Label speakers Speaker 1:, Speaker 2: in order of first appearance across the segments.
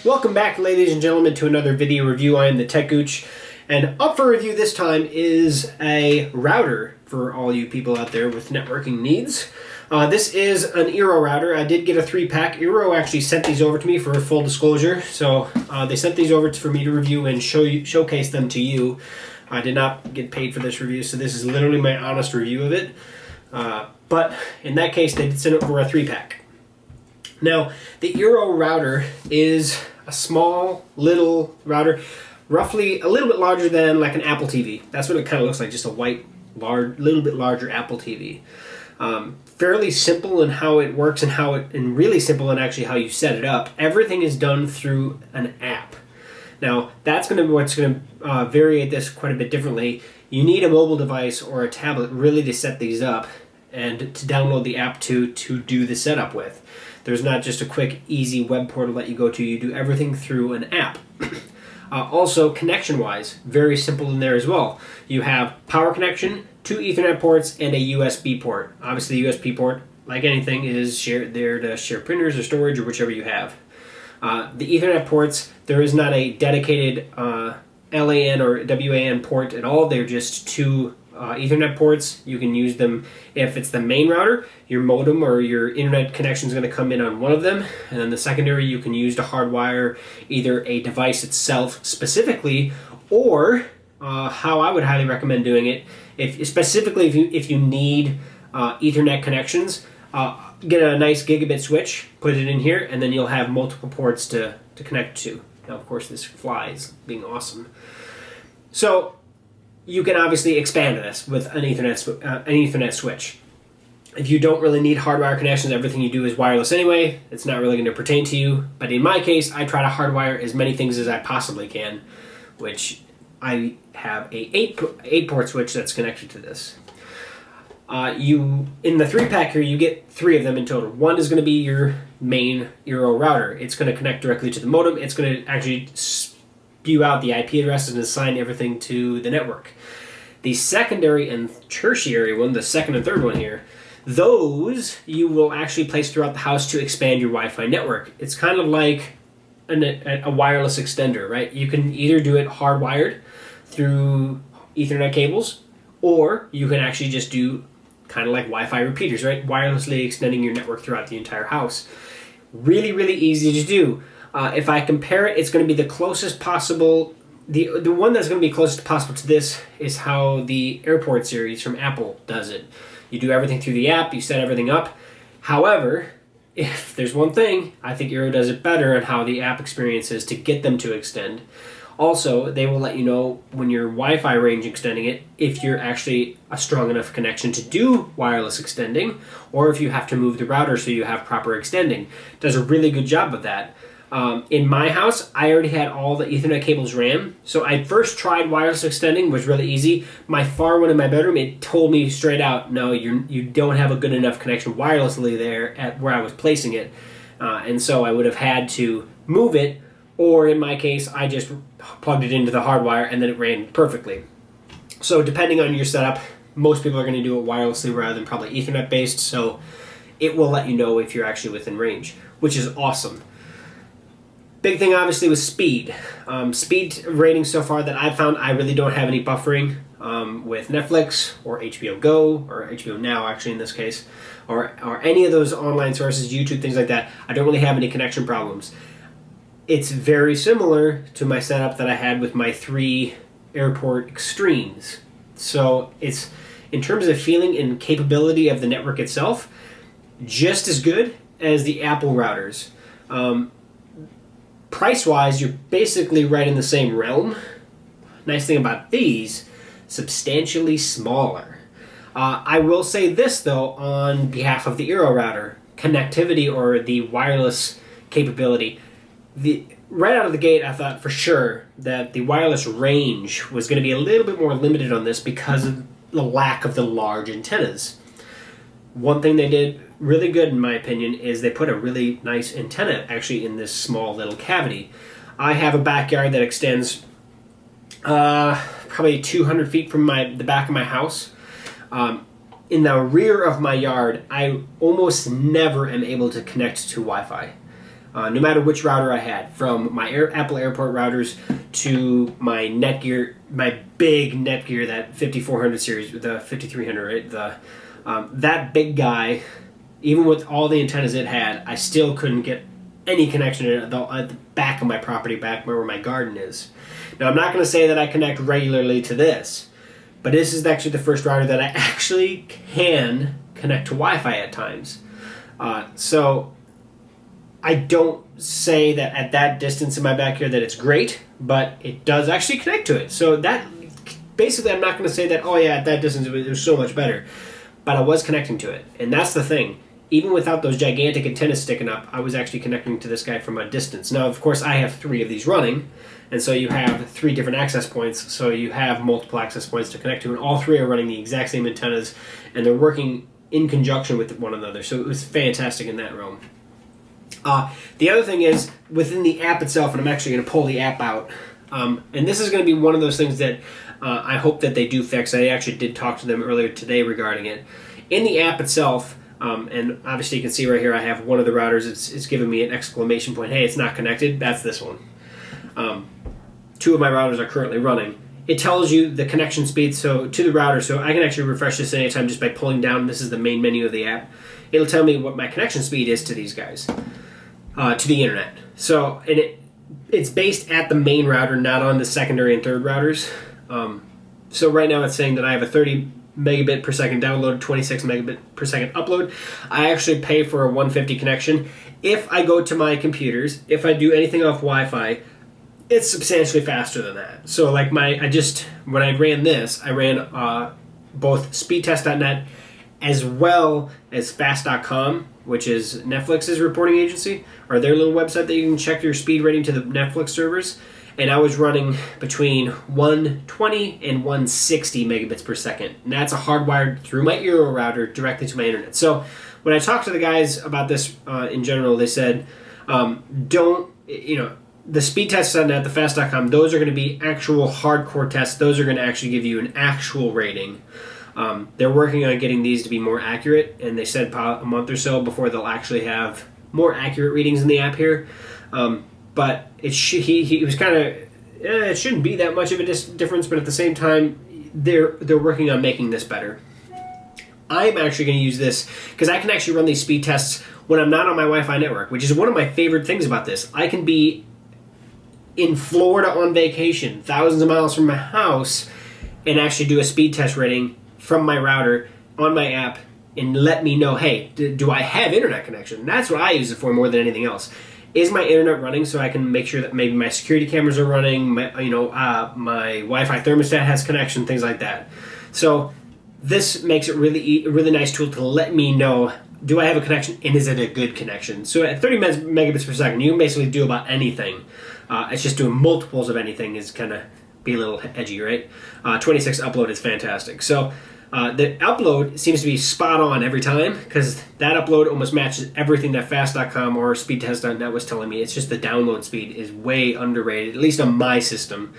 Speaker 1: Welcome back, ladies and gentlemen, to another video review. I am the techgooch, and up for review this time is a router for all you people out there with networking needs. This is an eero router. I did get a 3-pack. Eero actually sent these over to me for full disclosure, so they sent these over for me to review and showcase them to you. I did not get paid for this review, so this is literally my honest review of it. But in that case, they did send it for a 3-pack. Now, the eero router is a small, little router, roughly a little bit larger than like an Apple TV. That's what it kind of looks like, just a white, little bit larger Apple TV. Fairly simple in how it works and really simple in actually how you set it up. Everything is done through an app. Now, that's going to be what's going to vary this quite a bit differently. You need a mobile device or a tablet really to set these up and to download the app to do the setup with. There's not just a quick, easy web portal that you go to. You do everything through an app. Also, connection-wise, very simple in there as well. You have power connection, 2 Ethernet ports, and a USB port. Obviously, the USB port, like anything, is there to share printers or storage or whichever you have. The Ethernet ports, there is not a dedicated LAN or WAN port at all. They're just 2 Ethernet ports. You can use them if it's the main router. Your modem or your internet connection is going to come in on one of them, and then the secondary you can use to hardwire either a device itself specifically, or how I would highly recommend doing it, if you need Ethernet connections, get a nice gigabit switch, put it in here, and then you'll have multiple ports to connect to. Now, of course, this flies, being awesome. So you can obviously expand this with an Ethernet switch. If you don't really need hardwire connections, everything you do is wireless anyway. It's not really going to pertain to you. But in my case, I try to hardwire as many things as I possibly can, which I have a 8-port switch that's connected to this. In the 3-pack here, you get 3 of them in total. One is going to be your main eero router. It's going to connect directly to the modem. It's going to actually spew out the IP address and assign everything to the network. The secondary and tertiary one, the second and third one here, those you will actually place throughout the house to expand your Wi-Fi network. It's kind of like a wireless extender, right? You can either do it hardwired through Ethernet cables, or you can actually just do kind of like Wi-Fi repeaters, right? Wirelessly extending your network throughout the entire house. Really, really easy to do. If I compare it, it's going to be the closest possible. The one that's going to be closest possible to this is how the AirPort series from Apple does it. You do everything through the app, you set everything up. However, if there's one thing, I think eero does it better on how the app experience is to get them to extend. Also, they will let you know when your Wi-Fi range extending it, if you're actually a strong enough connection to do wireless extending, or if you have to move the router so you have proper extending. It does a really good job of that. In my house, I already had all the Ethernet cables ran, so I first tried wireless extending, was really easy. My far one in my bedroom, it told me straight out, no, you don't have a good enough connection wirelessly there at where I was placing it, and so I would have had to move it, or in my case, I just plugged it into the hardwire and then it ran perfectly. So depending on your setup, most people are going to do it wirelessly rather than probably Ethernet based, so it will let you know if you're actually within range, which is awesome. Big thing obviously was speed. Speed rating so far that I've found, I really don't have any buffering with Netflix or HBO Go, or HBO Now actually in this case, or any of those online sources, YouTube, things like that. I don't really have any connection problems. It's very similar to my setup that I had with my 3 AirPort Extremes. So it's, in terms of feeling and capability of the network itself, just as good as the Apple routers. Price-wise, you're basically right in the same realm. Nice thing about these, substantially smaller. I will say this, though, on behalf of the eero router. Connectivity, or the wireless capability. Right out of the gate, I thought for sure that the wireless range was going to be a little bit more limited on this because of the lack of the large antennas. One thing they did really good, in my opinion, is they put a really nice antenna actually in this small little cavity. I have a backyard that extends probably 200 feet from the back of my house. In the rear of my yard, I almost never am able to connect to Wi-Fi. no matter which router I had, from my Apple Airport routers to my Netgear, my big Netgear, that 5400 series, the 5300, right? That big guy, even with all the antennas it had, I still couldn't get any connection at the back of my property, back where my garden is. Now, I'm not going to say that I connect regularly to this, but this is actually the first router that I actually can connect to Wi-Fi at times. So I don't say that at that distance in my backyard that it's great, but it does actually connect to it. So that, basically, I'm not going to say that, oh yeah, at that distance it was so much better, but I was connecting to it. And that's the thing. Even without those gigantic antennas sticking up, I was actually connecting to this guy from a distance. Now, of course, I have 3 of these running, and so you have 3 different access points, so you have multiple access points to connect to, and all 3 are running the exact same antennas, and they're working in conjunction with one another, so it was fantastic in that realm. The other thing is, within the app itself, and I'm actually going to pull the app out, and this is going to be one of those things that I hope that they do fix. I actually did talk to them earlier today regarding it. In the app itself, and obviously you can see right here I have one of the routers, it's giving me an exclamation point, hey, it's not connected, that's this one. 2 of my routers are currently running. It tells you the connection speed to the router, so I can actually refresh this anytime just by pulling down. This is the main menu of the app. It'll tell me what my connection speed is to these guys, to the internet. So, and it's based at the main router, not on the secondary and third routers. So right now it's saying that I have a 30 megabit per second download, 26 megabit per second upload. I actually pay for a 150 connection. If I go to my computers, if I do anything off Wi-Fi, it's substantially faster than that. So like when I ran this, I ran both speedtest.net as well as fast.com, which is Netflix's reporting agency, or their little website that you can check your speed rating to the Netflix servers. And I was running between 120 and 160 megabits per second. And that's hardwired through my eero router directly to my internet. So when I talked to the guys about this in general, they said, the speed tests on that, the fast.com, those are going to be actual hardcore tests. Those are going to actually give you an actual rating. They're working on getting these to be more accurate, and they said a month or so before they'll actually have more accurate readings in the app here. But he was kind of, it shouldn't be that much of a difference, but at the same time, they're working on making this better. I'm actually going to use this because I can actually run these speed tests when I'm not on my Wi-Fi network, which is one of my favorite things about this. I can be in Florida on vacation, thousands of miles from my house, and actually do a speed test rating from my router on my app and let me know, hey, do I have internet connection? And that's what I use it for more than anything else. Is my internet running, so I can make sure that maybe my security cameras are running, my Wi-Fi thermostat has connection, things like that. So this makes it a really nice tool to let me know, do I have a connection, and is it a good connection? So at 30 megabits per second, you can basically do about anything. It's just doing multiples of anything is kind of be a little edgy, right? 26 upload is fantastic. So the upload seems to be spot on every time, because that upload almost matches everything that fast.com or speedtest.net was telling me. It's just the download speed is way underrated, at least on my system.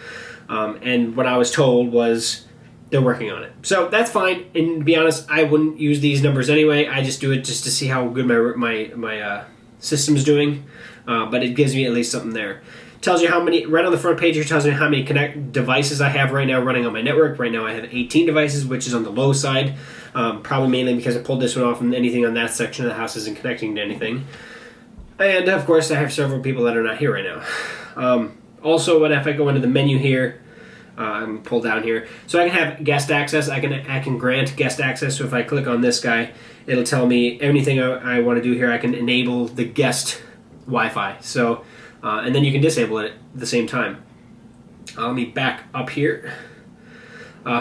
Speaker 1: And what I was told was they're working on it. So that's fine. And to be honest, I wouldn't use these numbers anyway. I just do it just to see how good my system's doing. But it gives me at least something there. Tells you how many, right on the front page here, tells me how many devices I have right now running on my network. Right now I have 18 devices, which is on the low side. Probably mainly because I pulled this one off and anything on that section of the house isn't connecting to anything. And of course I have several people that are not here right now. Also, if I go into the menu here, I'm pulled down here. So I can have guest access. I can grant guest access. So if I click on this guy, it'll tell me anything I want to do here. I can enable the guest Wi-Fi. So, and then you can disable it at the same time. Let me back up here.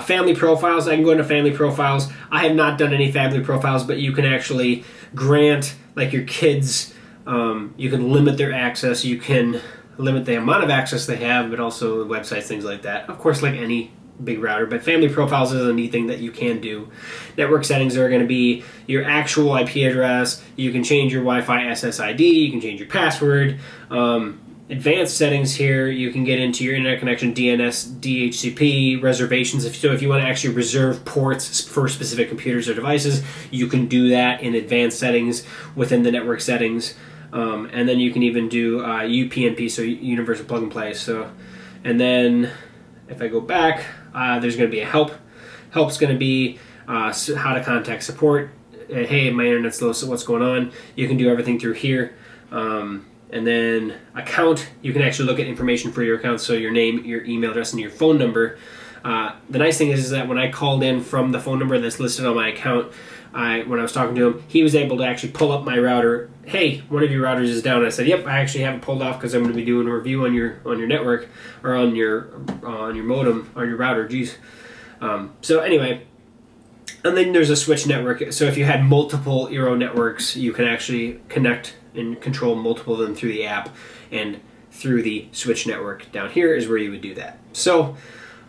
Speaker 1: Family profiles. I can go into family profiles. I have not done any family profiles, but you can actually grant, like your kids, you can limit their access. You can limit the amount of access they have, but also websites, things like that. Of course, like any big router, but family profiles is a neat thing that you can do. Network settings are going to be your actual IP address. You can change your Wi-Fi SSID. You can change your password. Advanced settings here, you can get into your internet connection, DNS, DHCP, reservations. If you want to actually reserve ports for specific computers or devices, you can do that in advanced settings within the network settings. And then you can even do UPnP, so universal plug and play. So, and then if I go back, there's going to be a help. Help's going to be how to contact support. Hey, my internet's slow, so what's going on? You can do everything through here. And then account, you can actually look at information for your account, so your name, your email address, and your phone number. The nice thing is that when I called in from the phone number that's listed on my account, when I was talking to him, he was able to actually pull up my router. Hey, one of your routers is down. I said, yep, I actually have it pulled off because I'm going to be doing a review on your network, or on your modem, on your router. Geez. So anyway, and then there's a switch network. So if you had multiple eero networks, you can actually connect and control multiple of them through the app and through the switch network. Down here is where you would do that. So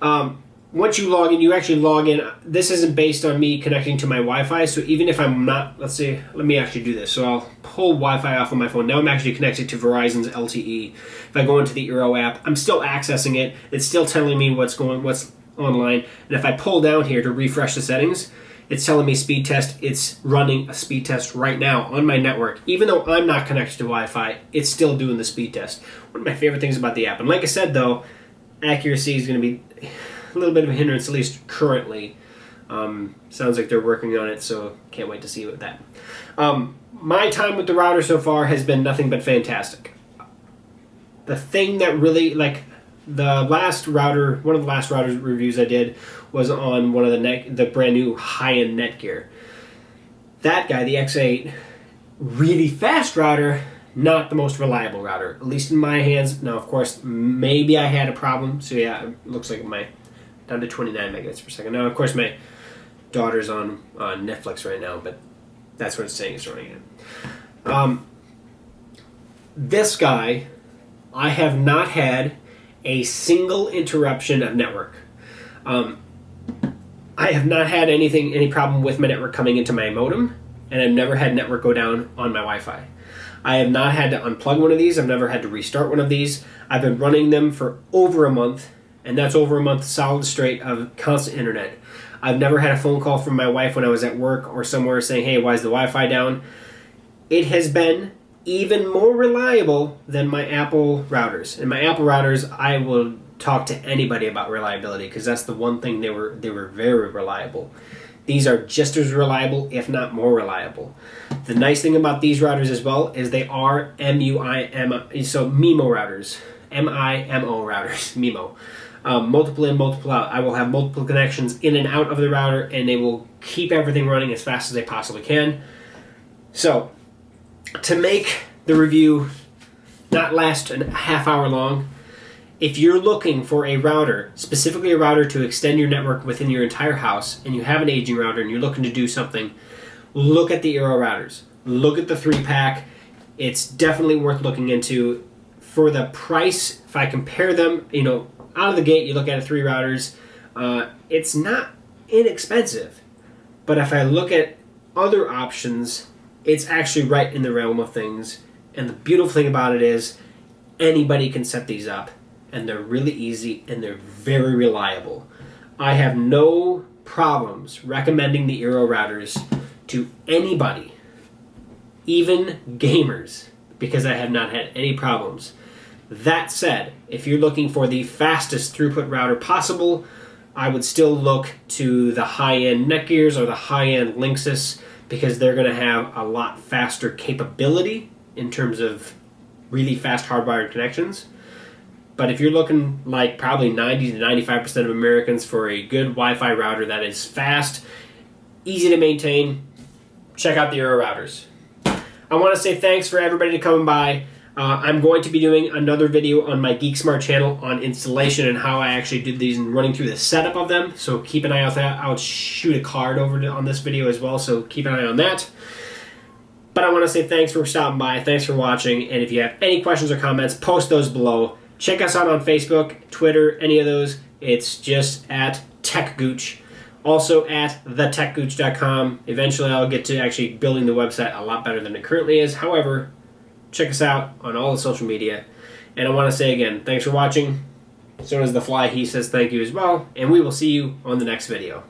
Speaker 1: once you log in, you actually log in. This isn't based on me connecting to my Wi-Fi, so even if I'm not, let's say, let me actually do this. So I'll pull Wi-Fi off of my phone. Now I'm actually connected to Verizon's LTE. If I go into the eero app, I'm still accessing it. It's still telling me what's online. And if I pull down here to refresh the settings, it's telling me speed test. It's running a speed test right now on my network. Even though I'm not connected to Wi-Fi, it's still doing the speed test. One of my favorite things about the app. And like I said, though, accuracy is going to be a little bit of a hindrance, at least currently. Sounds like they're working on it, so can't wait to see what that. My time with the router so far has been nothing but fantastic. The thing that really, like, the last router, one of the last router reviews I did was on one of the brand new high-end Netgear. That guy, the X8, really fast router, not the most reliable router, at least in my hands. Now, of course, maybe I had a problem. So yeah, it looks like my down to 29 megabits per second. Now, of course, my daughter's on Netflix right now, but that's what it's saying it's running at. This guy, I have not had a single interruption of network. I have not had any problem with my network coming into my modem, and I've never had network go down on my Wi-Fi. I have not had to unplug one of these. I've never had to restart one of these. I've been running them for over a month, and that's over a month solid straight of constant internet. I've never had a phone call from my wife when I was at work or somewhere saying, hey, why is the Wi-Fi down? It has been even more reliable than my Apple routers. And my Apple routers, I will talk to anybody about reliability, because that's the one thing they were very reliable. These are just as reliable, if not more reliable. The nice thing about these routers as well is they are MUIM, so MIMO routers, MIMO routers, MIMO. Multiple in, multiple out. I will have multiple connections in and out of the router, and they will keep everything running as fast as they possibly can. So, to make the review not last a half hour long, if you're looking for a router, specifically a router to extend your network within your entire house, and you have an aging router and you're looking to do something, look at the eero routers. Look at the 3-pack. It's definitely worth looking into. For the price, if I compare them, out of the gate, you look at 3 routers, it's not inexpensive. But if I look at other options, it's actually right in the realm of things. And the beautiful thing about it is anybody can set these up. And they're really easy, and they're very reliable. I have no problems recommending the eero routers to anybody, even gamers, because I have not had any problems. That said, if you're looking for the fastest throughput router possible, I would still look to the high-end Netgears or the high-end Linksys, because they're going to have a lot faster capability in terms of really fast hardwired connections. But if you're looking like probably 90 to 95% of Americans for a good Wi-Fi router that is fast, easy to maintain, check out the eero routers. I want to say thanks for everybody coming by. I'm going to be doing another video on my Geek Smart channel on installation and how I actually did these and running through the setup of them. So keep an eye out for that. I'll shoot a card over on this video as well, so keep an eye on that. But I want to say thanks for stopping by. Thanks for watching. And if you have any questions or comments, post those below. Check us out on Facebook, Twitter, any of those. It's just at techgooch. Also at thetechgooch.com. Eventually I'll get to actually building the website a lot better than it currently is. However, check us out on all the social media. And I want to say again, thanks for watching. So does the fly. He says thank you as well. And we will see you on the next video.